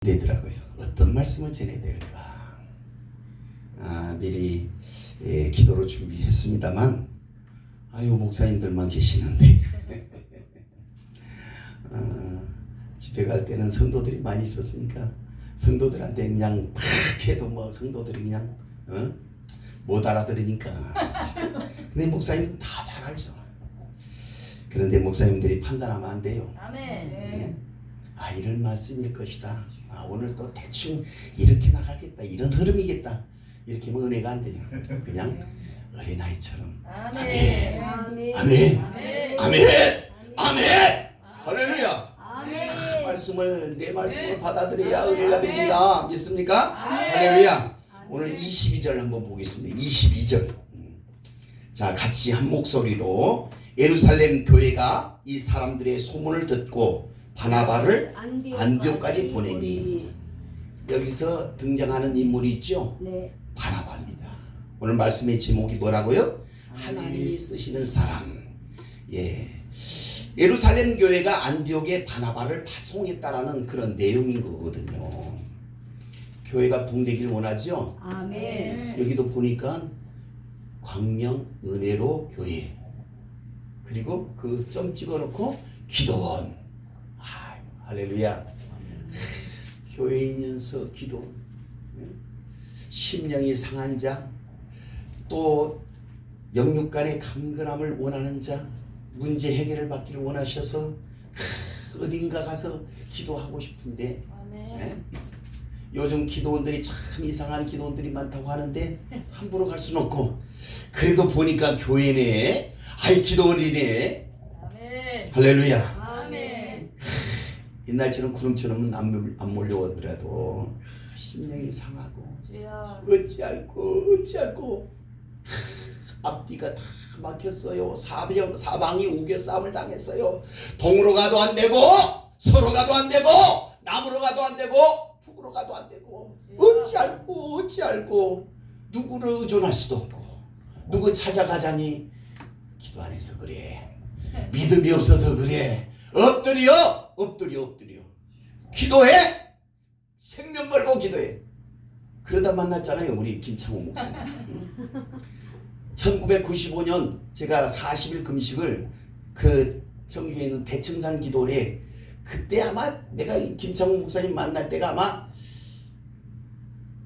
되더라고요. 어떤 말씀을 전해야 될까? 미리 기도로 준비했습니다만, 목사님들만 계시는데 집회 갈 때는 성도들이 많이 있었으니까 성도들한테 그냥 팍 해도 성도들이 그냥 못 알아들으니까. 근데 목사님은 다 잘 알죠. 그런데 목사님들이 판단하면 안 돼요. 아멘. 이런 말씀일 것이다. 오늘 또 대충 이렇게 나가겠다. 이런 흐름이겠다. 이렇게 하면 은혜가 안 돼요. 그냥 어린아이처럼. 아멘. 아멘. 아멘. 아멘. 아멘. 할렐루야. 아멘. 내 말씀을 받아들여야 은혜가 됩니다. 믿습니까? 아멘. 할렐루야. 오늘 22절 한번 보겠습니다. 22절. 자, 같이 한 목소리로 예루살렘 교회가 이 사람들의 소문을 듣고 바나바를 안디옥까지 보내니. 여기서 등장하는 인물이 있죠? 네. 바나바입니다. 오늘 말씀의 제목이 뭐라고요? 하나님이 쓰시는 사람. 예루살렘 교회가 안디옥에 바나바를 파송했다라는 그런 내용인 거거든요. 교회가 붕대기를 원하죠? 아멘. 여기도 보니까 광명 은혜로 교회, 그리고 그 점 찍어놓고 기도원. 할렐루야. 교회이면서 기도, 심령이 상한 자, 또 영육간의 강건함을 원하는 자, 문제 해결을 받기를 원하셔서 어딘가 가서 기도하고 싶은데, 아멘. 요즘 기도원들이 참 이상한 기도원들이 많다고 하는데 함부로 갈 수는 없고, 그래도 보니까 교회 내에 기도원이네. 아멘. 할렐루야. 아멘. 옛날처럼 구름처럼은 안 몰려오더라도 심령이 상하고 주여. 어찌할꼬 앞뒤가 다 막혔어요. 사방이 우겨 싸움을 당했어요. 동으로 가도 안 되고 서로 가도 안 되고 남으로 가도 안 되고 북으로 가도 안 되고 어찌할꼬 누구를 의존할 수도 없고 누구 찾아가자니 기도 안 해서 그래. 믿음이 없어서 그래. 엎드려 기도해. 생명 걸고 기도해. 그러다 만났잖아요, 우리 김창호 목사님. 1995년 제가 40일 금식을 그 청주에 있는 대청산 기도에, 그때 아마 내가 김창호 목사님 만날 때가 아마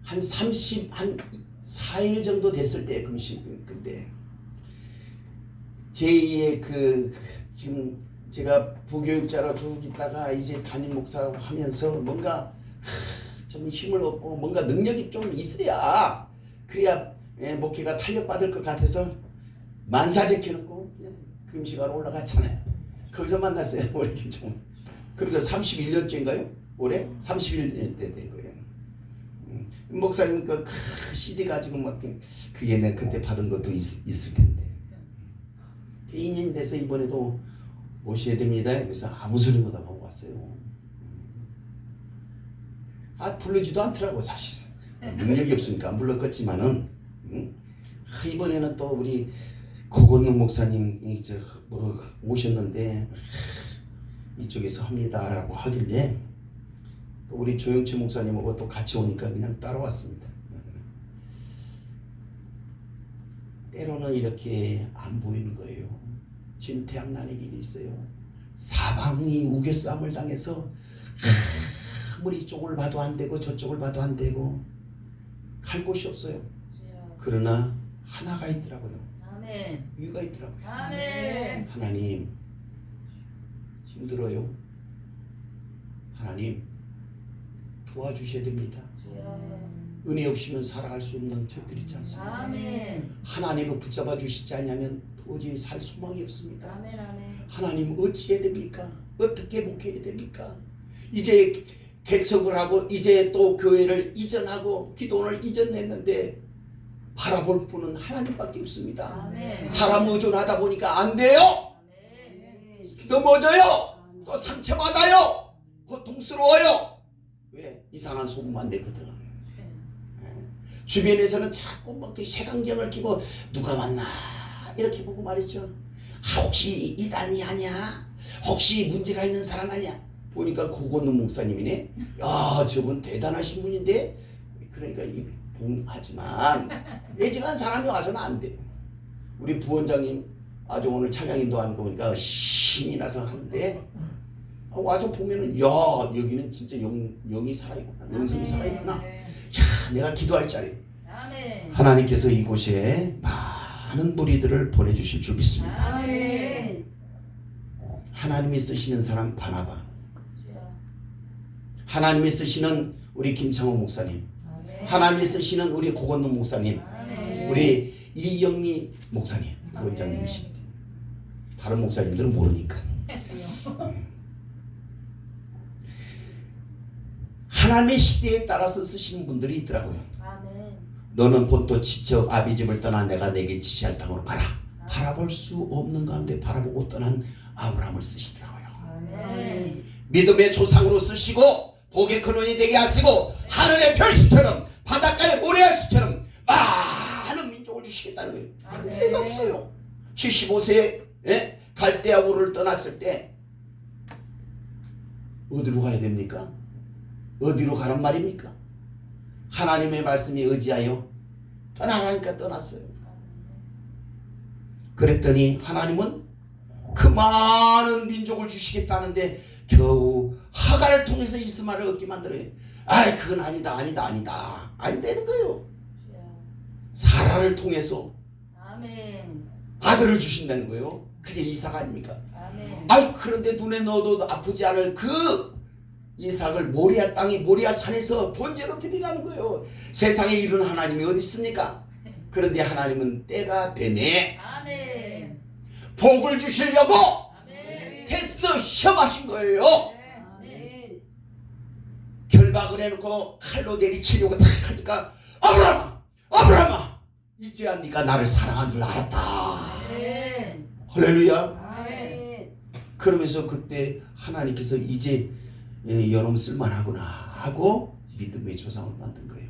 한 4일 정도 됐을 때 금식. 근데 제2의 지금 제가 부교육자로 쭉 있다가 이제 담임 목사라고 하면서 뭔가 좀 힘을 얻고 뭔가 능력이 좀 있어야, 그래야 목회가 탄력받을 것 같아서 만사 제켜놓고 그냥 금식하러 올라갔잖아요. 거기서 만났어요, 우리 김창호. 그러니까 31년째인가요? 올해 31년 때 된 거예요. 목사님 그 CD 가지고 막 그게 내가 그때 받은 것도 있을 텐데. 2년 돼서 이번에도 오셔야 됩니다. 그래서 아무 소리 못 하고 왔어요. 부르지도 않더라고 사실. 능력이 없으니까 안 불렀겠지만은 이번에는 또 우리 고건능 목사님이 오셨는데 이쪽에서 합니다라고 하길래 또 우리 조영치 목사님하고 또 같이 오니까 그냥 따라왔습니다. 때로는 이렇게 안 보이는 거예요. 진퇴양난의 길이 있어요. 사방이 우겨싸움을 당해서 아무리 이쪽을 봐도 안 되고 저쪽을 봐도 안 되고 갈 곳이 없어요. 그러나 하나가 있더라고요. 아멘. 이유가 있더라고요. 아멘. 하나님, 힘들어요. 하나님 도와주셔야 됩니다. 주여. 은혜 없이는 살아갈 수 없는 것들이 있지 않습니까? 아멘. 하나님을 붙잡아 주시지 않으면 도저히 살 소망이 없습니다. 아멘. 아멘. 하나님 어찌해야 됩니까? 어떻게 목회해야 됩니까? 이제 개척을 하고 이제 또 교회를 이전하고 기도원을 이전했는데 바라볼 분은 하나님밖에 없습니다. 아멘. 사람 의존하다 보니까 안 돼요. 아멘. 넘어져요. 또 상처받아요. 고통스러워요. 왜? 이상한 소문만 내거든. 주변에서는 자꾸 막 색안경을 끼고 누가 왔나 이렇게 보고 말이죠. 혹시 이단이 아니야? 혹시 문제가 있는 사람 아니야? 보니까 고건능 목사님이네. 야, 저분 대단하신 분인데. 그러니까 이 봉하지만 애지간 사람이 와서는 안 돼. 우리 부원장님 아주 오늘 찬양 인도하는 거 보니까 신이 나서 하는데 와서 보면은 야, 여기는 진짜 영이 살아있구나. 영성이 살아있구나. 야, 내가 기도할 자리. 아멘. 하나님께서 이곳에 많은 무리들을 보내주실 줄 믿습니다. 아멘. 하나님이 쓰시는 사람 바나바, 주여. 하나님이 쓰시는 우리 김창호 목사님, 아멘. 하나님이 쓰시는 우리 고건능 목사님, 아멘. 우리 이영미 목사님, 원장님이신데 다른 목사님들은 모르니까. 하나님의 시대에 따라서 쓰시는 분들이 있더라고요. 아멘. 너는 본토 지척 아비 집을 떠나 내가 내게 지시할 땅으로 가라. 바라볼 수 없는 가운데 바라보고 떠난 아브라함을 쓰시더라고요. 아멘. 믿음의 조상으로 쓰시고 복의 근원이 되게 하시고 하늘의 별수처럼 바닷가의 모래알수처럼 많은 민족을 주시겠다는 거예요. 그게 애가 없어요. 75세에 갈대아 우르를 떠났을 때 어디로 가야 됩니까? 어디로 가란 말입니까? 하나님의 말씀에 의지하여 떠나라니까 떠났어요. 그랬더니 하나님은 그 많은 민족을 주시겠다는데 겨우 하갈을 통해서 이스마엘을 얻게 만들어요. 아이, 그건 아니다. 안 되는 거예요. 주여. 사라를 통해서 아멘. 아들을 주신다는 거예요. 그게 이삭 아닙니까? 아멘. 아이, 그런데 눈에 넣어도 아프지 않을 그 이삭을 모리아 땅이 모리아 산에서 번제로 드리라는 거예요. 세상에 이런 하나님이 어디 있습니까? 그런데 하나님은 때가 되네. 아멘. 복을 주시려고 아멘. 테스트 시험하신 거예요. 아멘. 결박을 해놓고 칼로 내리치려고 탁 하니까 아브라함아 이제야 네가 나를 사랑한 줄 알았다. 아멘. 할렐루야. 아멘. 그러면서 그때 하나님께서 이제 여놈 쓸만하구나 하고 믿음의 조상을 만든 거예요.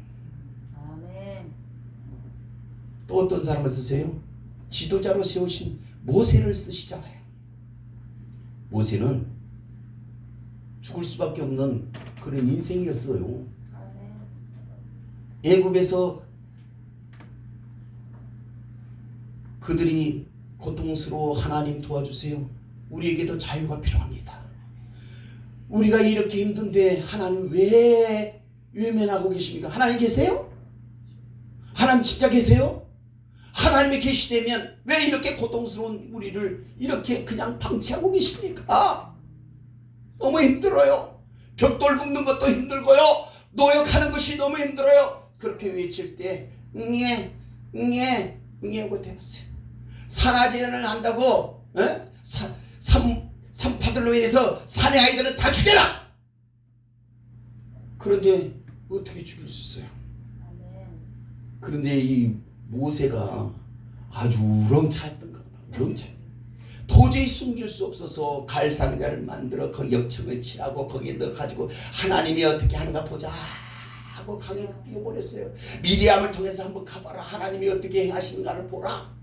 아멘. 또 어떤 사람을 쓰세요? 지도자로 세우신 모세를 쓰시잖아요. 모세는 죽을 수밖에 없는 그런 인생이었어요. 아멘. 애굽에서 그들이 고통스러워 하나님 도와주세요. 우리에게도 자유가 필요합니다. 우리가 이렇게 힘든데 하나님 왜 외면하고 계십니까? 하나님 계세요? 하나님 진짜 계세요? 하나님이 계시다면 왜 이렇게 고통스러운 우리를 이렇게 그냥 방치하고 계십니까? 너무 힘들어요. 벽돌 붓는 것도 힘들고요. 노력하는 것이 너무 힘들어요. 그렇게 외칠 때 응애 하고 대보세요. 산화제를 한다고 산파들로 인해서 산의 아이들은 다 죽여라. 그런데 어떻게 죽일 수 있어요? 아멘. 그런데 이 모세가 아주 우렁차였던 겁니다. 우렁차. 도저히 숨길 수 없어서 갈상자를 만들어 그 역청을 칠하고 거기에 넣어가지고 하나님이 어떻게 하는가 보자 하고 강에 뛰어버렸어요. 미리암을 통해서 한번 가봐라. 하나님이 어떻게 행하시는가를 보라.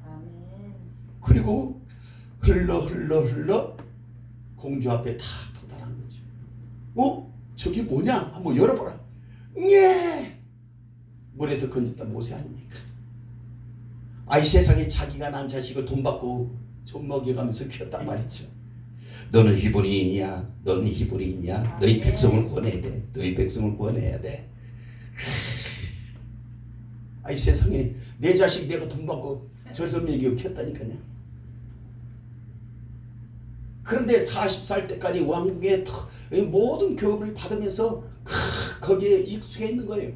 아멘. 그리고 흘러 공주 앞에 다 도달한 거죠. 저기 뭐냐? 한번 열어보라. 예. 물에서 건졌다 모세 아닙니까? 이 세상에 자기가 난 자식을 돈 받고 좀 먹여가면서 키웠단 말이죠. 너는 히브리인이야. 너는 히브리인이야. 너희 백성을 구원해야 돼. 너희 백성을 구원해야 돼. 이 세상에 내 자식 내가 돈 받고 저서 먹여 키웠다니까요. 그런데 40살 때까지 왕국의 모든 교육을 받으면서 거기에 익숙해 있는 거예요.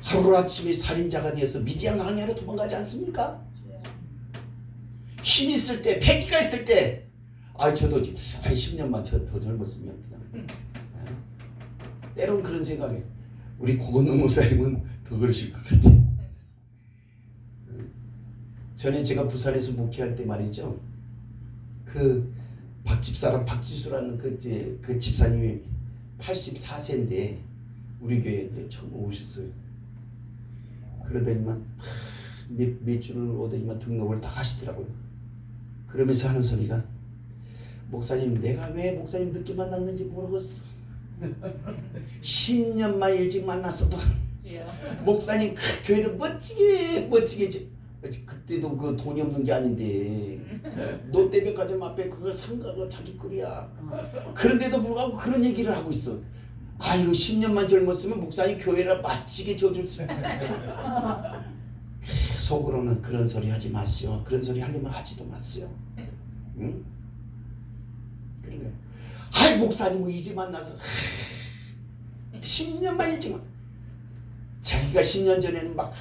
하루아침에 살인자가 되어서 미디안 광야로 도망가지 않습니까? 힘 있을 때, 패기가 있을 때, 저도 한 10년만 더 젊었으면 그냥. 때론 그런 생각에 우리 고건능 목사님은 더 그러실 것 같아요. 전에 제가 부산에서 목회할 때 말이죠. 그 박집사람 박지수라는 그 집사님이 84세인데 우리 교회에 처음 오셨어요. 그러더니만 몇 주를 오더니만 등록을 다 하시더라고요. 그러면서 하는 소리가 목사님 내가 왜 목사님 늦게 만났는지 모르겠어. 10년만 일찍 만났어도 목사님 그 교회를 멋지게 그때도 그 돈이 없는 게 아닌데 롯데백화점 앞에 그거 상가가 자기 거리야. 그런데도 불구하고 그런 얘기를 하고 있어. 아이고 10년만 젊었으면 목사님 교회를 멋지게 져줄 수. 속으로는 그런 소리 하지 마세요. 그런 소리 하려면 하지도 마세요. 응? 그래. 아이 목사님 이제 만나서 10년만 일찍 자기가 10년 전에는 막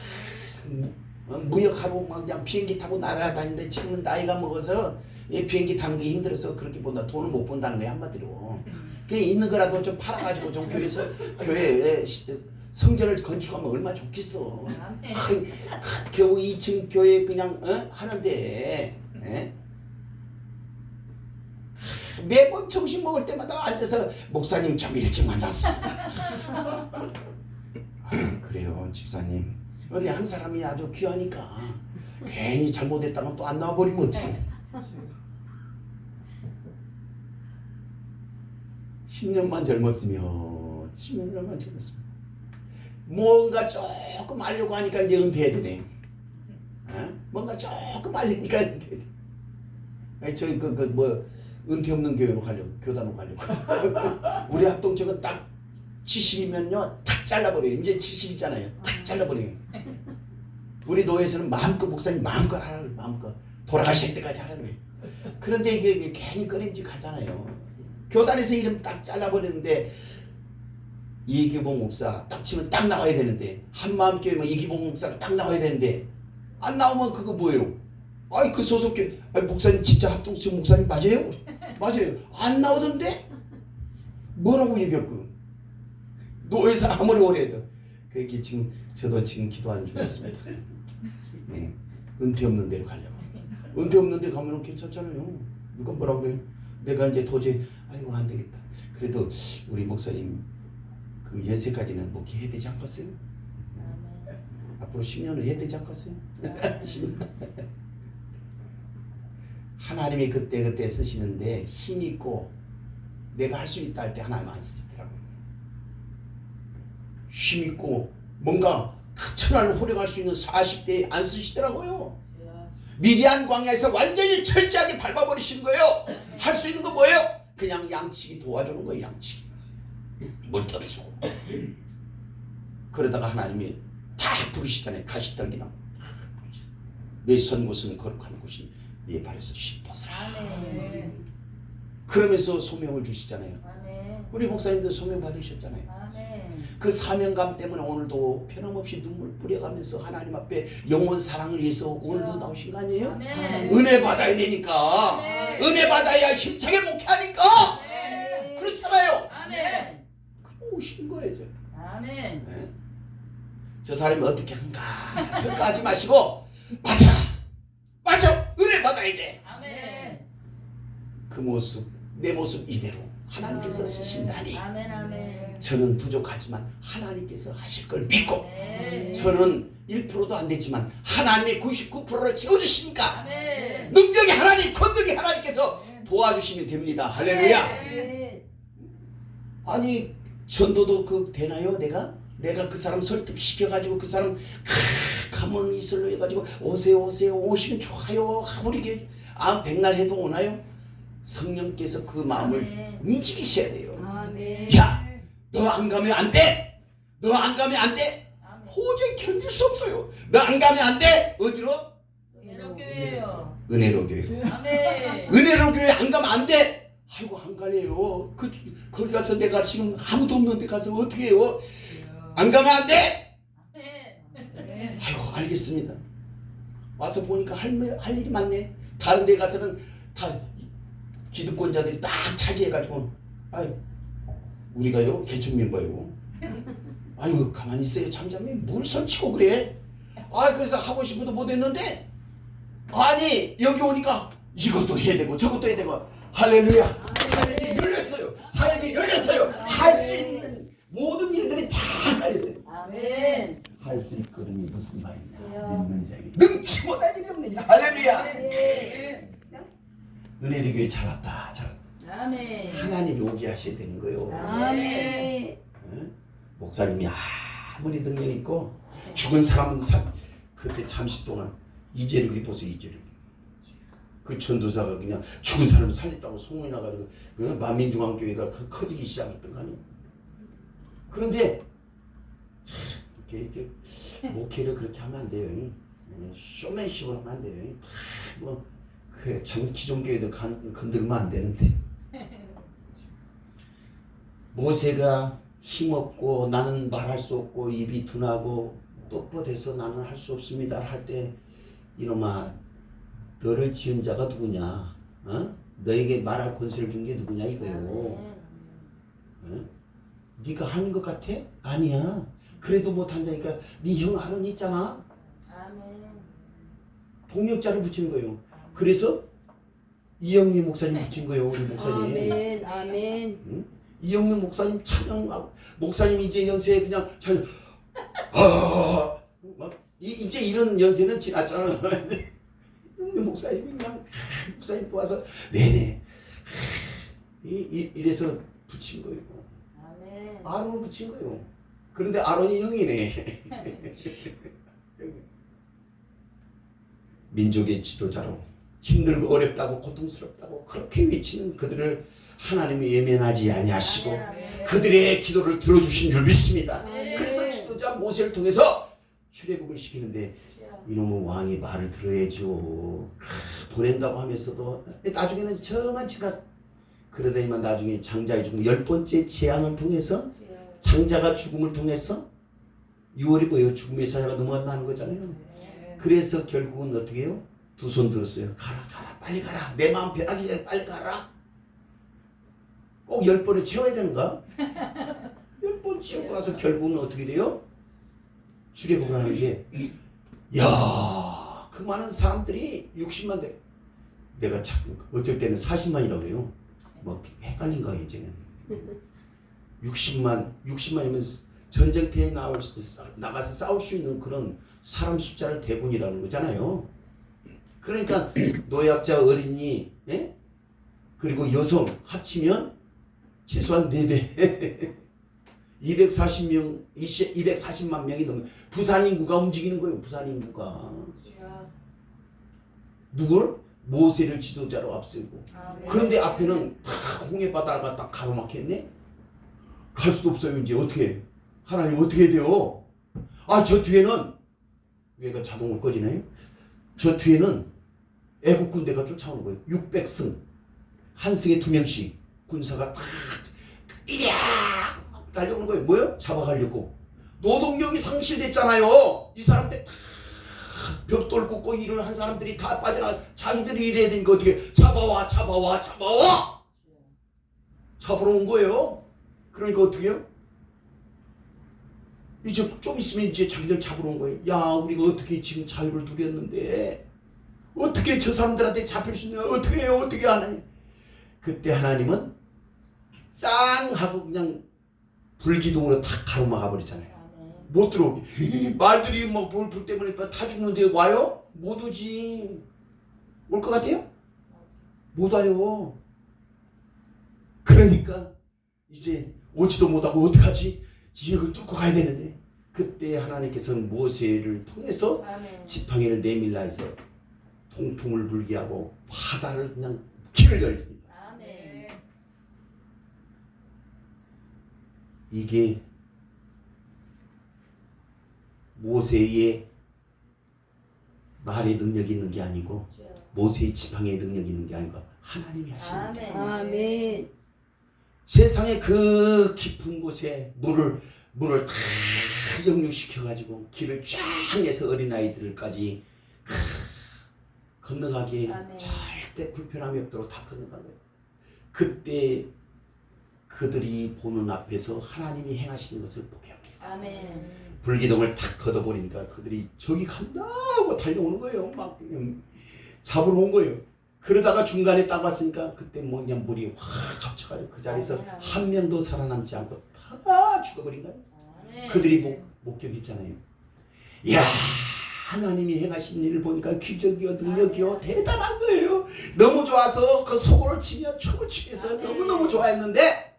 무역하고 막 그냥 비행기 타고 날아다니는데 지금은 나이가 먹어서 비행기 타는 게 힘들어서 그렇게 본다. 돈을 못 번다는 거야 한마디로. 그냥 있는 거라도 좀 팔아가지고 좀 교회에 성전을 건축하면 얼마나 좋겠어. 아이, 겨우 2층 교회 그냥 하는데 매번 점심 먹을 때마다 앉아서 목사님 좀 일찍 만났어. 그래요 집사님. 어디 한 사람이 아주 귀하니까 괜히 잘못했다면 또 안 나와버리면 어떡해. 10년만 젊었으면 뭔가 조금 알려고 하니까 이제 은퇴해야 되네. 뭔가 조금 알리니까 은퇴해야 돼. 저희 뭐 은퇴 없는 교회로 가려고, 교단으로 가려고. 우리 합동측은 딱 70이면요 탁 잘라버려요. 이제 70이잖아요. 탁 잘라버려요. 우리 노예에서는 마음껏 목사님 마음껏 하라고 그래요. 마음껏 돌아가실 때까지 하라고 그래요. 그런데 이게 괜히 꺼림직 하잖아요. 교단에서 이름 딱 잘라버리는데 이기봉 목사 딱 치면 딱 나와야 되는데, 한마음교회면 이기봉 목사가 딱 나와야 되는데 안 나오면 그거 뭐예요? 아이 그 소속교회 목사님 진짜 합동측 목사님 맞아요? 맞아요. 안 나오던데? 뭐라고 얘기할 거예요? 노예에서 아무리 오래 해도. 그렇게 지금 저도 지금 기도하는 중에 있습니다. 네, 은퇴 없는 데로 가려고. 은퇴 없는 데 가면 괜찮잖아요. 누가 뭐라고 그래요? 내가 이제 도저히 아이고 안 되겠다. 그래도 우리 목사님 그 연세까지는 목회해야 되지 않겠어요? 앞으로 10년을 해야 되지 않겠어요? 하나님이 그때 쓰시는데 힘 있고 내가 할 수 있다 할 때 하나님 안 쓰시더라고요. 힘 있고 뭔가 천하를 호령할 수 있는 40대에 안 쓰시더라고요. 미디안 광야에서 완전히 철저하게 밟아버리시는 거예요. 할 수 있는 거 뭐예요? 그냥 양치기 도와주는 거예요. 양치기. 뭘 떠주고. 그러다가 하나님이 다 부르시잖아요. 가시떨기나 내 선 곳은 거룩한 곳이 네 발에서 씻어서라. 그러면서 소명을 주시잖아요. 아멘. 우리 목사님도 소명 받으셨잖아요. 아멘. 그 사명감 때문에 오늘도 변함없이 눈물 뿌려가면서 하나님 앞에 영원 사랑을 위해서 오늘도 나오신 거 아니에요? 아멘. 은혜 받아야 되니까. 아멘. 은혜 받아야 힘차게 목회하니까. 아멘. 그렇잖아요. 아멘. 그럼 오신 거예요. 아멘. 네? 저 사람이 어떻게 한가 평가하지 마시고 맞아 은혜 받아야 돼. 아멘. 그 모습 내 모습 이대로 하나님께서 쓰신다니 아멘. 아멘. 저는 부족하지만 하나님께서 하실 걸 믿고 아멘. 저는 1%도 안 됐지만 하나님의 99%를 채워주시니까 아멘. 능력이 하나님 권능이 하나님께서 도와주시면 됩니다. 할렐루야. 아멘. 아니 전도도 그 되나요? 내가 그 사람 설득시켜가지고 그 사람 가만히 있으려 해가지고 오세요 오시면 좋아요 하모리게 백날 해도 오나요? 성령께서 그 마음을 아멘. 움직이셔야 돼요. 아멘. 야, 너 안 가면 안 돼. 너 안 가면 안 돼. 아멘. 도저히 견딜 수 없어요. 너 안 가면 안 돼. 어디로? 은혜로 교회요. 은혜로 교회. 아멘. 은혜로 교회 안 가면 안 돼. 아이고 안 가네요. 거기 가서 내가 지금 아무도 없는데 가서 어떻게 해요? 안 가면 안 돼. 아멘. 아이고 알겠습니다. 와서 보니까 할 일이 많네. 다른 데 가서는 다 기득권자들이 딱 차지해가지고 아유 우리가요 개천 멤버요. 아유 가만히 있어요. 잠잠히 물 설치고 그래. 아 그래서 하고 싶어도 못했는데 아니 여기 오니까 이것도 해야 되고 저것도 해야 되고 할렐루야. 사역이 열렸어요. 사역이 열렸어요. 할 수 있는 모든 일들이 다 깔렸어요. 아멘. 할 수 있거든요. 무슨 말이냐. 주여. 믿는 자에게 능치 못할 일이 없느니라. 할렐루야. 아멘. 은혜리 교회 잘 왔다. 잘 왔다. 아멘. 하나님이 오게 하셔야 되는 거예요. 아멘. 응? 목사님이 아무리 능력 있고 죽은 사람은 그때 잠시 동안 이재력이 보세요. 이재력. 그 전도사가 그냥 죽은 사람을 살렸다고 소문이 나가지고 만민중앙교회가 커지기 시작했던 거 아니에요. 그런데 참 이렇게 목회를 그렇게 하면 안 돼요. 쇼맨식으로 하면 안 돼요. 뭐 그래 참 기존 교회들 건들면 안 되는데. 모세가 힘없고 나는 말할 수 없고 입이 둔하고 뻣뻣해서 나는 할 수 없습니다 할 때 이놈아 너를 지은 자가 누구냐? 어? 너에게 말할 권세를 준 게 누구냐 이거요. 어? 네가 하는 것 같아? 아니야. 그래도 못한다니까 네 형 아론 있잖아. 아멘. 동역자를 붙이는 거예요. 그래서 이영미 목사님 붙인 거예요. 우리 목사님. 아멘. 아멘. 응? 이영민 목사님 찬양하고 목사님 이제 연세에 그냥 찬양 막 이제 이런 연세는 지났잖아. 이영민 목사님이 그냥 목사님 또 와서 네네 이래서 붙인 거예요. 아멘. 아론을 붙인 거예요. 그런데 아론이 형이네. 민족의 지도자로 힘들고 어렵다고 고통스럽다고 그렇게 외치는 그들을 하나님이 외면하지 아니하시고 그들의 기도를 들어주신 줄 믿습니다. 그래서 지도자 모세를 통해서 출애굽을 시키는데 이놈은 왕이 말을 들어야죠. 보낸다고 하면서도 나중에는 저만치 가 그러더니만 나중에 장자의 죽음 10번째 재앙을 통해서 장자가 죽음을 통해서 6월이 뭐예요? 죽음의 사자가 넘어간다는 거잖아요. 그래서 결국은 어떻게 해요? 두 손 들었어요. 가라 빨리 가라. 내 마음 변하기 전에 빨리 가라. 꼭 10번을 채워야 되는가? 10번 채우고 나서 결국은 어떻게 돼요? 출애굽을 하는 게 야, 그 많은 사람들이 60만 대 내가 자꾸 어쩔 때는 40만이라고 그래요. 뭐 헷갈린 거야 이제는. 60만이면 전쟁터에 나가서 싸울 수 있는 그런 사람 숫자를 대군이라는 거잖아요. 그러니까 노약자 어린이 예? 그리고 여성 합치면 최소한 4배 240만 명이 넘는 부산 인구가 움직이는 거예요. 부산 인구가 누굴? 모세를 지도자로 앞세우고 그런데 앞에는 다 홍해 바다가 딱 가로막혔네. 갈 수도 없어요. 이제 어떻게 하나님 어떻게 해야 돼요? 아 저 뒤에는 얘가 자동으로 꺼지나요? 저 뒤에는 애국 군대가 쫓아오는 거예요. 600승 한 승에 2명씩 군사가 다 이야 달려오는 거예요. 뭐요? 잡아가려고. 노동력이 상실됐잖아요. 이 사람들 다 벽돌 꽂고 일을 한 사람들이 다 빠져나 자기들이 일해야 되니까 어떻게 잡아와 잡으러 온 거예요. 그러니까 어떻게 해요? 이제 좀 있으면 이제 자기들 잡으러 온 거예요. 야 우리가 어떻게 지금 자유를 누렸는데 어떻게 저 사람들한테 잡힐 수 있냐. 어떻게 해요? 어떻게 하느냐. 그때 하나님은 짱 하고 그냥 불기둥으로 탁 가로막아 버리잖아요. 못 들어오게. 말들이 뭐 불 때문에 다 죽는데 와요? 못 오지. 올 것 같아요? 못 와요. 그러니까 이제 오지도 못하고 어떡하지? 지역을 뚫고 가야 되는데 그때 하나님께서는 모세를 통해서 지팡이를 내밀라 해서 동풍을 불게 하고 바다를 그냥 길을 열립니다. 이게 모세의 말의 능력이 있는 게 아니고 모세의 지팡이의 능력이 있는 게 아니고 하나님이 하시는 거예요. 아멘. 세상의 그 깊은 곳에 물을 다 역류시켜 가지고 길을 쫙 내서 어린아이들까지 건너가게 절대 불편함이 없도록 다 건너가는 거예요. 그때 그들이 보는 앞에서 하나님이 행하시는 것을 보게 합니다. 아멘. 불기둥을 탁 걷어버리니까 그들이 저기 간다 하고 달려오는 거예요. 막 잡으러 온 거예요. 그러다가 중간에 딱 왔으니까 그때 뭐 그냥 물이 확 겹쳐가지고 그 자리에서 한 명도 살아남지 않고 다 죽어버린 거예요. 그들이 목격했잖아요. 이야 하나님이 행하신 일을 보니까 기적이요 능력이요 대단한 거예요. 너무 좋아서 그 속으로 치며 춤을 추면서 너무너무 좋아했는데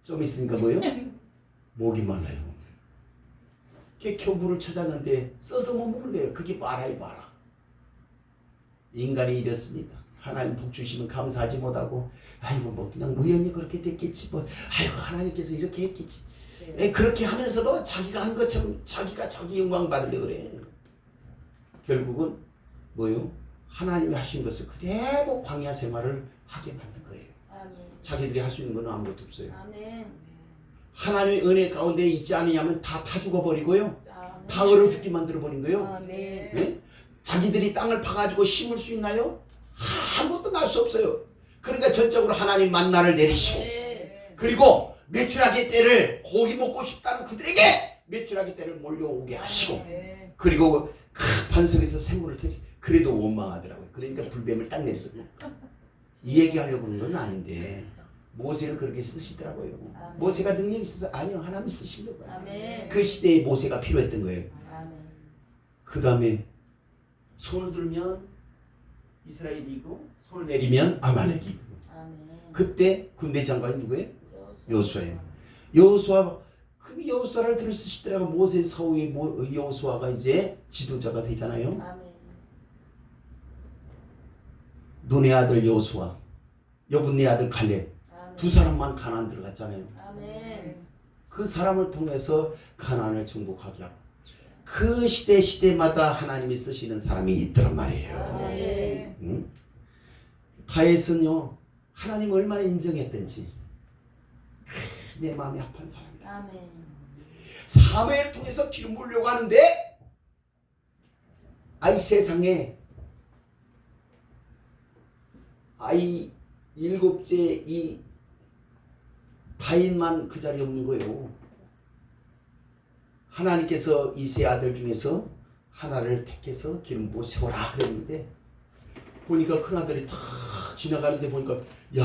좀 있으니까 뭐예요? 목이 말라요. 겨물을 찾았는데 써서 못 먹는 거예요. 그게 말아요 말아. 인간이 이렇습니다. 하나님 복 주시면 감사하지 못하고 아이고 뭐 그냥 우연히 그렇게 됐겠지 뭐 아이고 하나님께서 이렇게 했겠지. 그렇게 하면서도 자기가 한 것처럼 자기가 자기 영광 받으려고 그래. 결국은 뭐요? 하나님이 하신 것을 그대로 광야 생활을 하게 만든 거예요. 아멘. 자기들이 할 수 있는 건 아무것도 없어요. 아멘. 하나님의 은혜 가운데 있지 않으냐면 다 죽어버리고요. 아멘. 다 얼어 죽게 만들어버린 거예요. 아멘. 네? 자기들이 땅을 파가지고 심을 수 있나요? 아무것도 날 수 없어요. 그러니까 전적으로 하나님 만나를 내리시고 그리고 메추라기 떼를 고기 먹고 싶다는 그들에게 메추라기 떼를 몰려오게 하시고 그리고 반석에서 샘물을 터리 그래도 원망하더라고요. 그러니까 불뱀을 딱 내리셨고 이 얘기하려고 그런 건 아닌데 모세를 그렇게 쓰시더라고요. 아멘. 모세가 능력이 있어서 아니요 하나님이 쓰시려고요. 아멘. 그 시대에 모세가 필요했던 거예요. 아멘. 그 다음에 손을 들면 이스라엘이고 손을 내리면 아말렉이고 아멘. 그때 군대 장관이 누구예요? 여호수아예요. 여호수아 그 여호수아를 들으시더라고. 모세 사후에 여호수아가 이제 지도자가 되잖아요. 아멘. 눈의 아들 여호수아, 여분네 아들 갈렙 아멘. 두 사람만 가나안 들어갔잖아요. 아멘. 그 사람을 통해서 가나안을 정복하게 하고 그 시대마다 하나님이 쓰시는 사람이 있더란 말이에요. 아멘. 응? 다윗은요 하나님 얼마나 인정했던지 내 마음이 아픈 사람이야. 아멘. 사무엘을 통해서 기름 부으려고 하는데 아이 세상에 아이 7째 이 다윗만 그 자리에 없는 거예요. 하나님께서 이 세 아들 중에서 하나를 택해서 기름 부어 세워라 그랬는데 보니까 큰 아들이 탁 지나가는데 보니까 야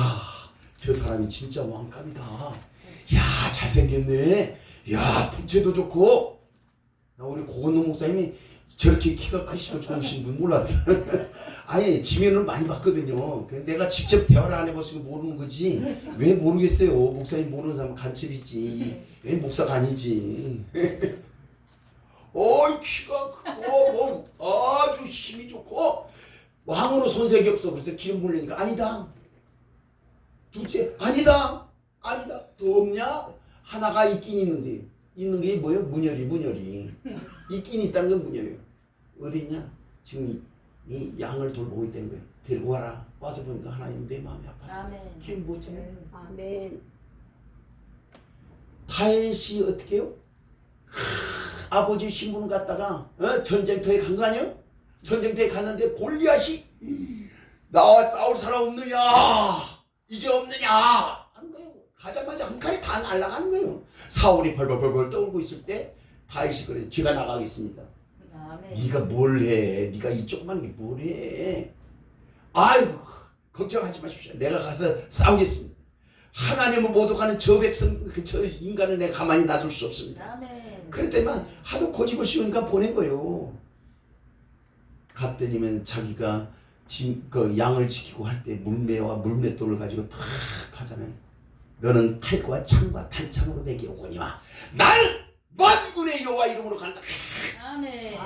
저 사람이 진짜 왕감이다. 야 잘생겼네. 야 풍채도 좋고. 나 우리 고건노 목사님이 저렇게 키가 크시고 좋으신 분 몰랐어. 아니 지면을 많이 봤거든요. 내가 직접 대화를 안 해봤으니까 모르는 거지. 왜 모르겠어요. 목사님 모르는 사람은 간첩이지. 왜 목사가 아니지. 어이 키가 크고 뭐 아주 힘이 좋고 왕으로 손색이 없어. 그래서 기름 부으려니까 아니다. 둘째 아니다. 더 없냐? 하나가 있긴 있는데 있는 게 뭐예요? 문열이 있긴 있다는 건 문열이에요. 어디 있냐? 지금 이 양을 돌보고 있다는 거예요. 데리고 와라. 와서 보니까 하나님 내 마음이 아파. 아멘. 기름 부었잖아요. 아멘. 다윗이 어떻게 해요? 아버지 신부는 갔다가 전쟁터에 간 거 아니에요? 전쟁터에 갔는데 골리앗이 나와 싸울 사람 없느냐? 이제 없느냐? 하는 거예요. 가자마자 한 칼이 다 날아가는 거예요. 사울이 벌벌벌 떨고 있을 때 다윗이 그래 제가 나가겠습니다. 아멘. 네가 뭘 해? 네가 이 조그만 게 뭘 해? 아이고 걱정하지 마십시오. 내가 가서 싸우겠습니다. 하나님은 모두 가는 저 백성 저 인간을 내가 가만히 놔둘 수 없습니다. 아멘. 그랬더니만 하도 고집을 씌우니까 보낸 거예요. 갔더니면 자기가 그 양을 지키고 할 때 물매와 물맷돌을 가지고 탁 하잖아요. 너는 칼과 창과 탄창으로 내게 오거니와 날 만군의 여호와 이름으로 간다. 아멘.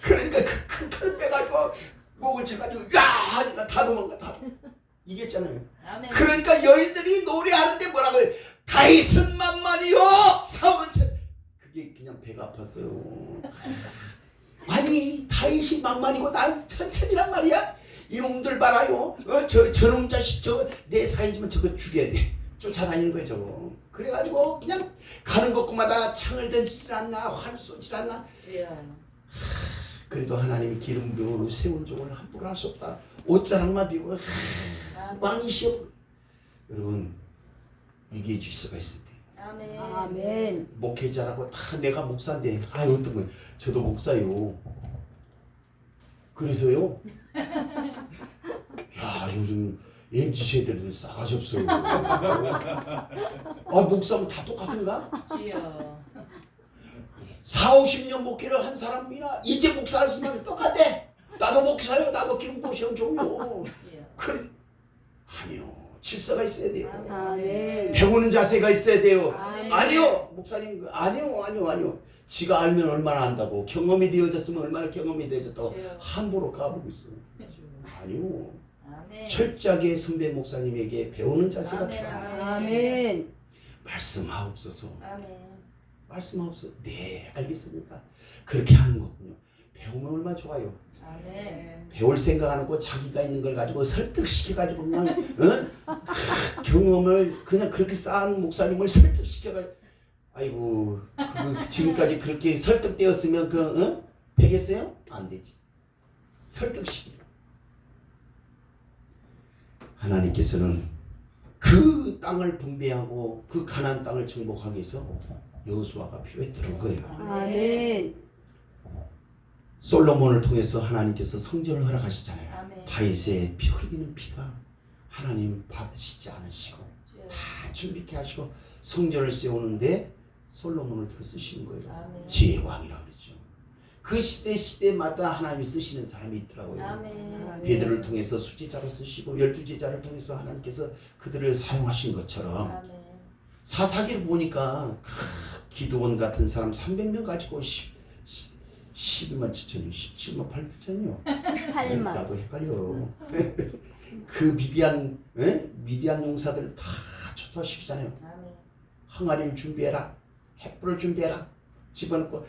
그러니까 그 큰 칼을 빼가지고 목을 쳐가지고 야 하니까 다 도망가. 이겼잖아요. 아멘. 그러니까 여인들이 노래하는데 뭐라고 해요? 다윗은 만만이요 사울은 천. 그게 그냥 배가 아팠어요. 아니 다윗이 만만이고 나는 천천히란 말이야? 이놈들 봐라요. 저놈 자식 저거 내 사이지만 저거 죽여야 돼. 쫓아다니는 거예요 저거. 그래가지고 그냥 가는 곳마다 창을 던지질 않나 활을 쏘질 않나. 그래도 하나님이 기름 부어 세운 종을 함부로 할 수 없다. 옷자락만 비고 왕이시여. 여러분 위기의 질서가 있을 때 아멘. 아멘. 목회자라고 다 내가 목사인데 어떤 분 저도 목사요. 그래서요. 야 요즘 MZ세대들도 싸가지 없어요. 목사면 다 똑같은가? 주여. 4, 50년 목회를 한 사람이나 이제 목사할 수만 똑같아. 나도 목사요. 나도 기름 부으시면 좋요. 그 아니요. 질서가 있어야 돼요. 아멘. 배우는 자세가 있어야 돼요. 아멘. 아니요. 목사님 아니요. 지가 알면 얼마나 안다고. 경험이 되어졌으면 얼마나 경험이 되어졌다고 주여. 함부로 까보고 있어요. 아니요. 아멘. 철저하게 선배 목사님에게 배우는 자세가 아멘. 필요합니다. 아멘. 말씀하옵소서. 아멘. 말씀하옵소서. 네, 알겠습니다. 그렇게 하는 거군요. 배우면 얼마나 좋아요. 아멘. 배울 생각 안 하고 자기가 있는 걸 가지고 설득시켜가지고 그냥 경험을 그냥 그렇게 쌓은 목사님을 설득시켜가지고 아이고 지금까지 그렇게 설득되었으면 되겠어요? 안 되지. 설득시키려. 하나님께서는 그 땅을 분배하고 그 가나안 땅을 정복하기 위해서 여호수아가 필요했던 거예요. 아멘. 솔로몬을 통해서 하나님께서 성전을 허락하시잖아요. 아멘. 다윗의 피 흘리는 피가 하나님 받으시지 않으시고 주여. 다 준비케 하시고 성전을 세우는데 솔로몬을 들어 쓰시는 거예요. 아멘. 지혜의 왕이라고 그러죠. 그 시대마다 하나님이 쓰시는 사람이 있더라고요. 아멘. 베드로를 통해서 수제자로 쓰시고 12제자를 통해서 하나님께서 그들을 사용하신 것처럼 아멘. 사사기를 보니까 기드온 같은 사람 300명 가지고 12만 7천이요 17만 8천이요 8만. 나도 헷갈려. 그 미디안 용사들 다 초토화시키잖아요. 아멘. 항아리를 준비해라. 횃불을 준비해라. 집어넣고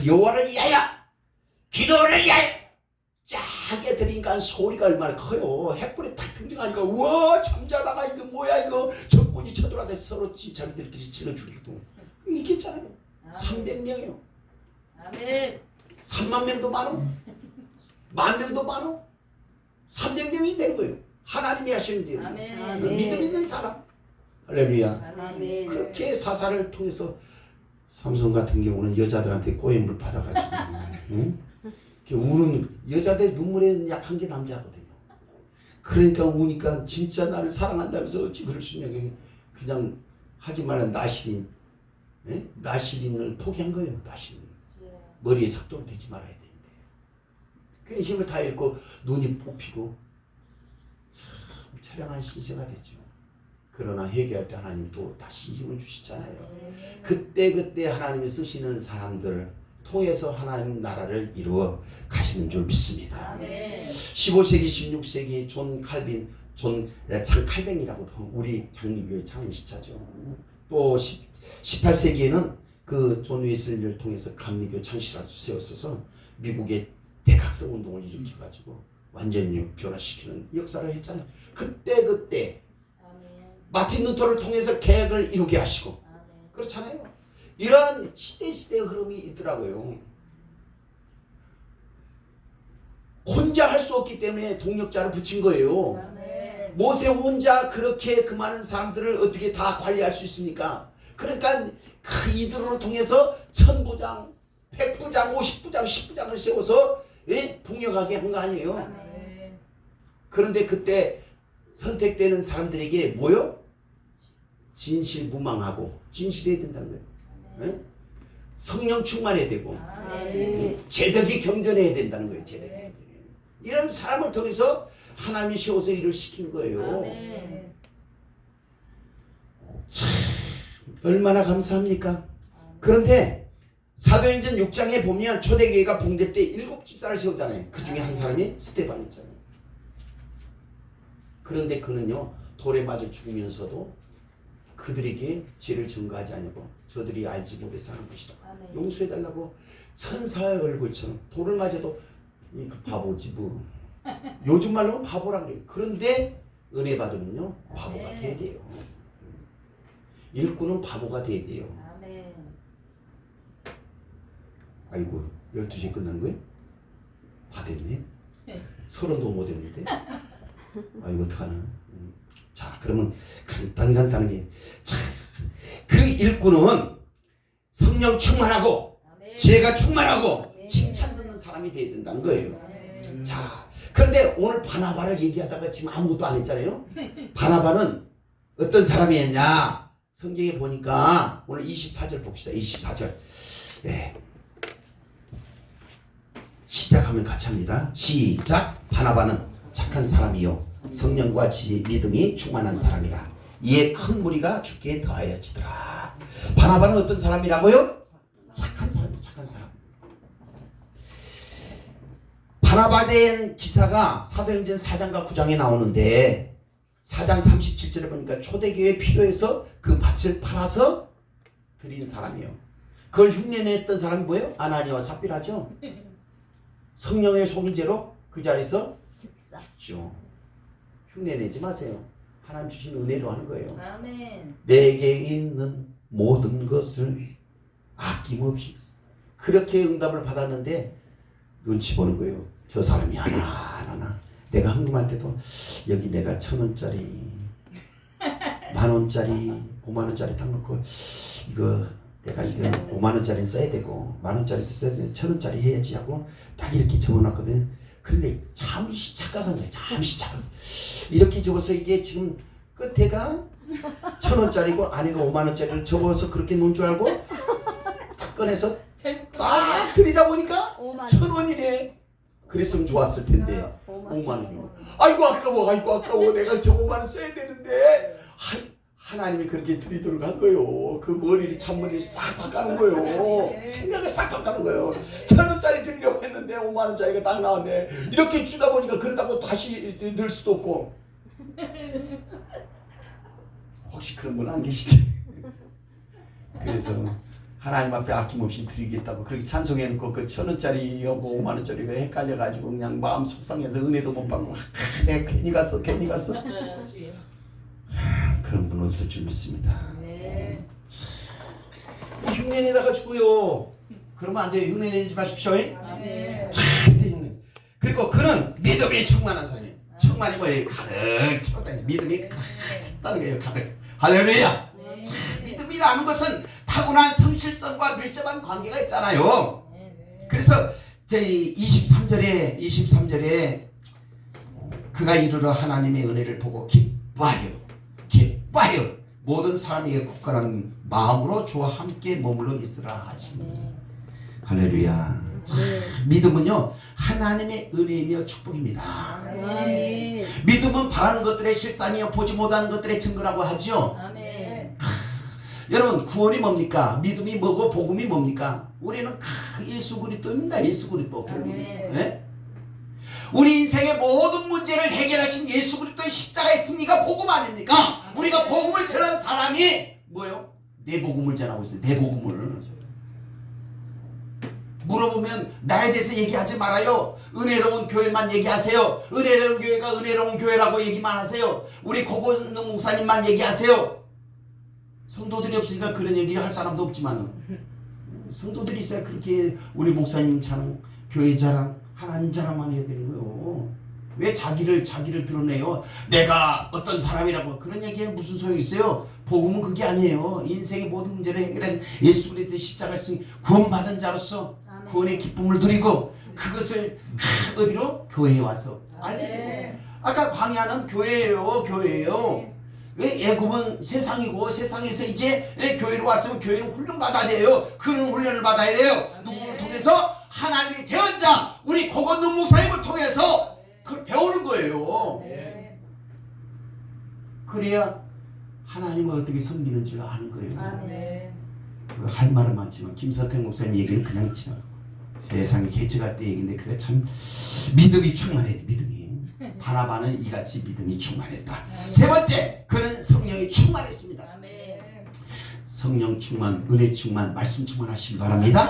여호와를 위하여 기도를 위하여 짜게 드리니까 소리가 얼마나 커요. 횃불이 탁 등장하니까 우와 잠자다가 이거 뭐야 이거 적군이 쳐들어와서 서로 자기들끼리 찔러 죽이고 이겼잖아요. 300명이요. 아멘. 3만 명도 많어. 10,000명도 많어. 300명이 된 거예요. 하나님이 하시는 데요. 아멘. 믿음 있는 사람. 할렐루야. 아멘. 그렇게 사사를 통해서 삼손 같은 경우는 여자들한테 꼬임을 받아가지고 응? 우는 여자들 눈물에 약한 게 남자거든요. 그러니까 우니까 진짜 나를 사랑한다면서 어찌 그럴 수 있냐. 그냥 하지 말란 나시린을 포기한 거예요. 나시린. 머리에 삭도로 대지 말아야 되는데. 그 힘을 다 잃고 눈이 뽑히고 참 처량한 신세가 되죠. 그러나 회개할 때 하나님 또 다시 힘을 주시잖아요. 그때 하나님이 쓰시는 사람들을 통해서 하나님 나라를 이루어 가시는 줄 믿습니다. 15세기 16세기 존 칼뱅이라고도 우리 장로교회 창시자죠. 또 18세기에는 그 존 웨슬리를 통해서 감리교 창시를 세웠어서 미국의 대각성 운동을 일으켜가지고 완전히 변화시키는 역사를 했잖아요. 그때 마틴 루터를 통해서 계획을 이루게 하시고 그렇잖아요. 이러한 시대의 흐름이 있더라고요. 혼자 할 수 없기 때문에 동력자를 붙인 거예요. 모세 혼자 그렇게 그 많은 사람들을 어떻게 다 관리할 수 있습니까? 그러니까 그 이들을 통해서 1000부장, 100부장, 50부장, 10부장을 세워서 북역하게 한 거 아니에요. 그런데 그때 선택되는 사람들에게 뭐요? 진실무망하고 진실해야 된다는 거예요. 성령 충만해야 되고 제덕이 경전해야 된다는 거예요. 제덕이 경전해야 돼요. 이런 사람을 통해서 하나님이 세워서 일을 시키는 거예요. 참 얼마나 감사합니까? 그런데 사도행전 6장에 보면 초대교회가 붕괴 때 7집사를 세우잖아요. 그 중에 한 사람이 스데반이잖아요. 그런데 그는요 돌에 맞아 죽으면서도 그들에게 죄를 증거하지 않고 저들이 알지 못해서 하는 것이다. 용서해달라고 천사의 얼굴처럼 돌을 맞아도 그 바보지 뭐. 요즘 말로는 바보라 그래요. 그런데 은혜 받으면요 바보가 돼야 돼요. 일꾼은 바보가 돼야 돼요. 아이고 12시에 끝나는 거예요? 다 됐네. 30도 못 했는데. 아이고 어떡하나. 자 그러면 간단하게 그 일꾼은 성령 충만하고 지혜가 충만하고 칭찬 듣는 사람이 돼야 된다는 거예요. 자 그런데 오늘 바나바를 얘기하다가 지금 아무것도 안 했잖아요. 바나바는 어떤 사람이었냐? 성경에 보니까 오늘 24절 봅시다. 24절. 예. 시작하면 같이 합니다. 시작. 바나바는 착한 사람이요 성령과 믿음이 충만한 사람이라. 이에 큰 무리가 주께 더하여지더라. 바나바는 어떤 사람이라고요? 착한 사람이 착한 사람. 바나바에 대한 기사가 사도행전 4장과 9장에 나오는데 4장 37절에 보니까 초대교회 필요해서 그 밭을 팔아서 드린 사람이에요. 그걸 흉내냈던 사람이 뭐예요? 아나니와 삽비라죠. 성령의 속인죄로 그 자리에서 죽죠. 흉내내지 마세요. 하나님 주신 은혜로 하는 거예요. 아멘. 내게 있는 모든 것을 아낌없이 그렇게 응답을 받았는데 눈치 보는 거예요. 저 사람이 하나 내가 헌금할 때도 여기 내가 1,000원짜리 10,000원짜리 50,000원짜리 딱 놓고 이거 내가 이거 50,000원짜리 써야 되고 10,000원짜리 써야 되고 1,000원짜리 해야지 하고 딱 이렇게 적어놨거든. 그런데 잠시 착각한 거야. 잠시 착각. 이렇게 적어서 이게 지금 끝에가 1,000원짜리고 안에가 50,000원짜리를 접어서 그렇게 놓은 줄 알고 딱 꺼내서 딱 들이다 보니까 1,000원이네. 그랬으면 좋았을 텐데 50,000원이고 아이고 아까워 내가 저 50,000원 써야 되는데 하나님이 그렇게 드리도록 한 거예요. 그 머리를 찬머리를 싹 바꿔는 거예요. 생각을 싹 바꿔는 거예요. 1,000원짜리 드리려고 했는데 50,000원짜리가 딱 나왔네. 이렇게 주다 보니까 그러다고 다시 늘 수도 없고. 혹시 그런 분 안 계시지? 그래서 하나님 앞에 아낌없이 드리겠다고 그렇게 찬송해놓고 그 1,000원짜리하고 50,000원짜리가 헷갈려가지고 그냥 마음 속상해서 은혜도 못 받고 내가 괜히 갔어. 그런 분 없을 줄 믿습니다. 흉내내다가 죽어요. 그러면 안 돼요. 흉내내지 마십시오. 절대 흉내. 그리고 그는 믿음이 충만한 사람이에요. 충만이 뭐예요? 가득 찼다는 믿음이 가득 찼다는 거예요. 가득. 할렐루야. 믿음이라는 것은 타고난 성실성과 밀접한 관계가 있잖아요. 그래서 저희 23절에 그가 이르러 하나님의 은혜를 보고 기뻐하여 모든 사람에게 굳건한 마음으로 주와 함께 머물러 있으라 하시니. 할렐루야. 믿음은요 하나님의 은혜이며 축복입니다. 믿음은 바라는 것들의 실상이요 보지 못하는 것들의 증거라고 하지요. 여러분 구원이 뭡니까? 믿음이 뭐고 복음이 뭡니까? 우리는 예수 그리스도입니다. 예수 그리스도. 네? 우리 인생의 모든 문제를 해결하신 예수 그리스도의 십자가에 승리가 복음 아닙니까? 우리가 복음을 전한 사람이 뭐예요? 내 복음을 전하고 있어요. 내 복음을. 물어보면 나에 대해서 얘기하지 말아요. 은혜로운 교회만 얘기하세요. 은혜로운 교회가 은혜로운 교회라고 얘기만 하세요. 우리 고건능 목사님만 얘기하세요. 성도들이 없으니까 그런 얘기를 할 사람도 없지만 성도들이 있어야 그렇게 우리 목사님 자랑, 교회 자랑, 하나님 자랑만 해야 되는 거예요. 왜 자기를 드러내요? 내가 어떤 사람이라고. 그런 얘기에 무슨 소용이 있어요? 복음은 그게 아니에요. 인생의 모든 문제를 해결한 예수 그리스도의 십자가를 승 구원받은 자로서 구원의 기쁨을 누리고 그것을 어디로? 교회에 와서 알게 되고. 아까 광야는 교회예요. 왜? 애굽은 세상이고 세상에서 이제 교회로 왔으면 교회는 훈련받아야 돼요. 그런 훈련을 받아야 돼요. 누구를 통해서? 하나님이 대언 자 우리 고건능 목사님을 통해서 그걸 배우는 거예요. 그래야 하나님을 어떻게 섬기는지를 아는 거예요. 할 말은 많지만 김선택 목사님 얘기는 그냥 지나가고 세상에 개척할 때 얘기인데 그게 참 믿음이 충만해야 돼. 믿음이. 바나바는 이같이 믿음이 충만했다. 세 번째, 그는 성령이 충만했습니다. 성령 충만, 은혜 충만, 말씀 충만하시기 바랍니다.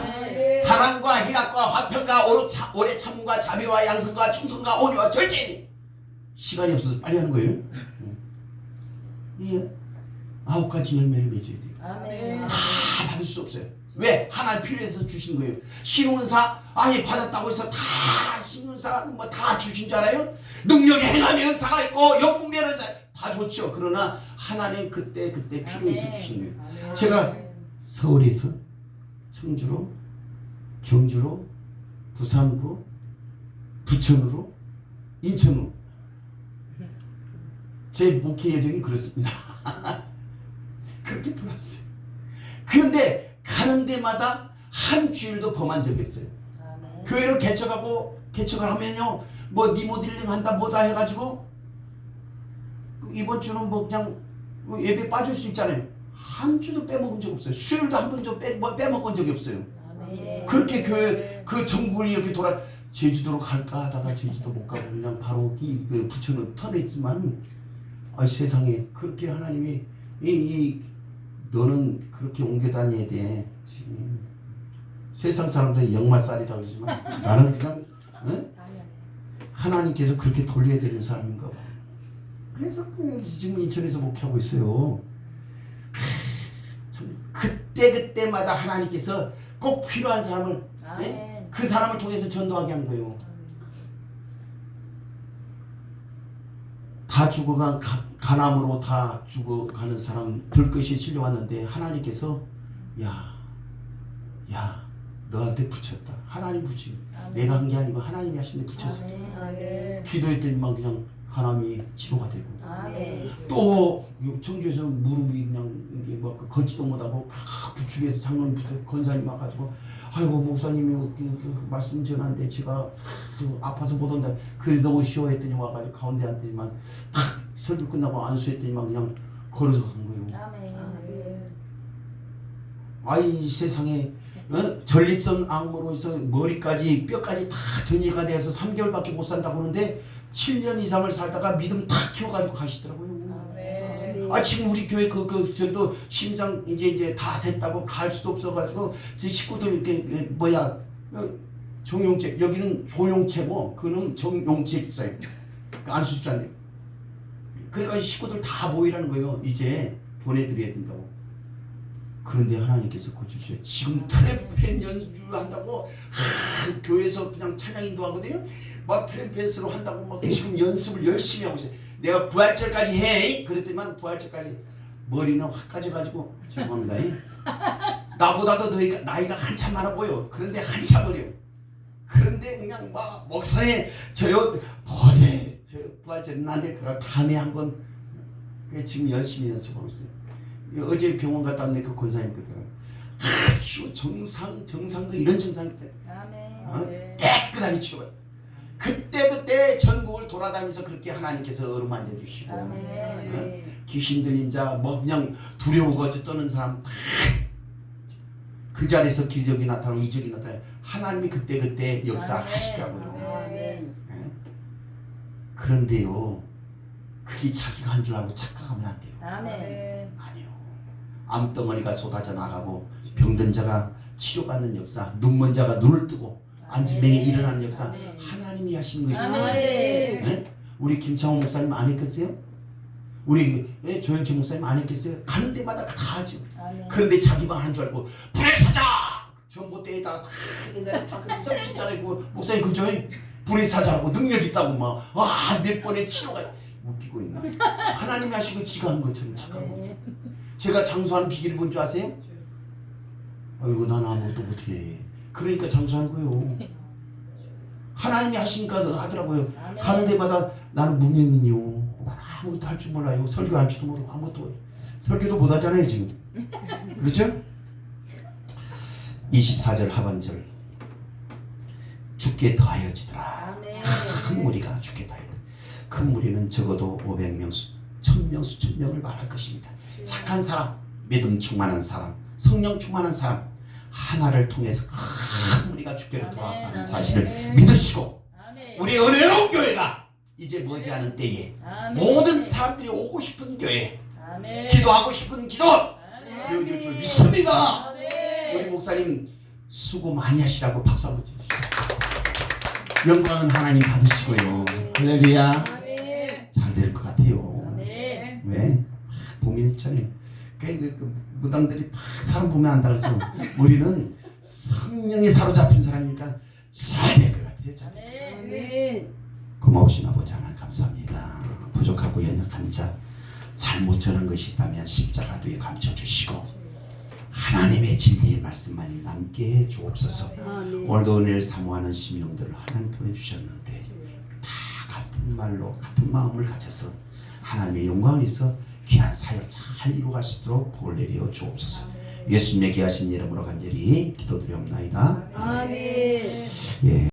사랑과 희락과 화평과 오래 참음과 자비와 양성과 충성과 온유와 절제니. 시간이 없어서 빨리 하는 거예요. 이 9가지 열매를 맺어야 돼요. 다 받을 수 없어요. 왜? 하나님 필요해서 주신 거예요. 신운사 받았다고 해서 다 신운사 뭐 다 주신 줄 알아요? 능력의 행함의 은사가 있고 영분별 은사 다 좋죠. 그러나 하나님 그때 필요해서 주신 거예요. 제가 서울에서 청주로 경주로 부산으로 부천으로 인천으로. 제 목회 여정이 그렇습니다. 그렇게 돌았어요. 그런데 가는 데마다 한 주일도 범한 적이 없어요. 아멘. 교회를 개척을 하면요, 뭐 리모델링 한다 뭐다 해가지고 이번 주는 뭐 그냥 예배 빠질 수 있잖아요. 한 주도 빼먹은 적 없어요. 수요일도 한 번도 빼먹은 적이 없어요. 아멘. 그렇게 교회 그 전국을 이렇게 돌아 제주도로 갈까 하다가 제주도 못 가고 그냥 바로 그 부천으로 턴했지만 세상에 그렇게 하나님이 너는 그렇게 옮겨 다녀야 돼. 세상 사람들은 역마살이라고 그러지만 나는 그냥 하나님께서 그렇게 돌려야 되는 사람인가 봐. 그래서 지금 인천에서 목회하고 있어요. 참 그때마다 하나님께서 꼭 필요한 사람을 그 사람을 통해서 전도하게 한 거예요. 다 죽어간 간암으로 다 죽어가는 사람 들것이 실려왔는데 하나님께서 야 너한테 붙였다. 하나님 붙인 내가 한 게 아니고 하나님이 하신 데 붙였어. 기도했더니만 그냥 간암이 치료가 되고 또 청주에서 무릎이 그냥 이게 뭐 걷지도 못하고 부축에서 장로님 권사님 와가지고 아이고 목사님이 그 말씀 전하는데 제가 아파서 못 온다. 그래도 오시오 했더니 와가지고 가운데 앉더니만 탁 설교 끝나고 안수했더니만 그냥 걸어서 간 거예요. 아이 세상에 전립선 악으로 해서 머리까지 뼈까지 다 전이가 돼서 3개월밖에 못 산다고 하는데 7년 이상을 살다가 믿음 탁 키워가지고 가시더라고요. 지금 우리 교회 저도 심장 이제 다 됐다고 갈 수도 없어가지고 식구들 이렇게 정용채 여기는 조용채고 그는 정용채 집사예요. 안수 집사님. 그러니까 식구들 다 모이라는 거예요. 이제 보내드려야 된다고. 그런데 하나님께서 고쳐주셔요. 지금 트럼펫 연주한다고 교회에서 그냥 찬양 인도하거든요. 막 트럼펫으로 한다고 막 지금 연습을 열심히 하고 있어요. 내가 부활절까지 해. 그랬더니만 부활절까지 머리는 확 까져가지고 죄송합니다. 나보다도 나이가 한참 많아 보여. 그런데 한참 어려. 그런데 그냥 막 목사님 저요 도저히 저 부활절은 안 될 거라 다음에 한번 지금 열심히 연습하고 있어요. 어제 병원 갔다 왔는데 그 권사님 그더라고요. 정상도 이런 정상이 있대. 깨끗하게 치료해. 그때 전국을 돌아다니면서 그렇게 하나님께서 어루만져 주시고 귀신 들린 자 뭐 그냥 두려워가지고 떠는 사람 다 그 자리에서 기적이 나타나고 이적이 나타나고 하나님이 그때 역사하시더라고요. 그런데요 그게 자기가 한 줄 알고 착각하면 안 돼요. 아니요. 암덩어리가 쏟아져 나가고 병든 자가 치료받는 역사, 눈먼 자가 눈을 뜨고 앉은 맹에 일어나는 역사 하나님이 하시는 것이지. 우리 김창호 목사님 안 했겠어요? 우리 조영채 목사님 안 했겠어요? 가는 데마다 다 하죠. 그런데 자기만 한 줄 알고 불에 사자! 전봇대에다 다 밖에서 진짜라고 목사님 그죠? 불에 사자고 능력 있다고 막 몇 번의 치료가 웃기고 있나? 하나님이 하시고 지가 한 것처럼 착각하고 있어요. 제가 장수하는 비결을 뭔 줄 아세요? 아이고 난 아무것도 못해. 그러니까 장수하는 거예요. 하나님이 하시니까 하더라고요. 가는 데마다 나는 무명인이요. 나는 아무것도 할 줄 몰라요. 설교할 줄도 모르고 아무것도 설교도 못 하잖아요 지금. 그렇죠? 24절 하반절 죽게 더하여지더라. 큰 무리가 죽게 더하여지더라. 큰 무리는 적어도 500명, 1000명, 수천 명을 말할 것입니다. 착한 사람, 믿음 충만한 사람, 성령 충만한 사람 하나를 통해서 큰 무리가 죽게를 도왔다는 사실을 믿으시고 우리 은혜로운 교회가 이제 머지않은 때에 모든 사람들이 오고 싶은 교회, 기도하고 싶은 기도 되어질 줄 믿습니다. 우리 목사님 수고 많이 하시라고 박수 한번 주시죠. 영광은 하나님 받으시고요. 할렐루야. 잘 될 것 같아요. 왜? 봄이 있잖아요. 그 무당들이 다 사람 보면 안다 그래서 우리는 성령에 사로잡힌 사람이니까 잘 될 것 같아요. 잘 될 것 같아요. 고마우신 아버지 하나님 감사합니다. 부족하고 연약한 자 잘못 전한 것이 있다면 십자가 뒤에 감춰주시고 하나님의 진리의 말씀만이 남게 해 주옵소서. 오늘도 은혜를 사모하는 심령들을 하나님 보내주셨는데 다 갚고 같은 말로 같은 마음을 가져서 하나님의 영광을 위해서 귀한 사역 잘 이루어갈 수 있도록 복을 내려 주옵소서. 예수님의 귀하신 이름으로 간절히 기도드리옵나이다. 아멘. 예.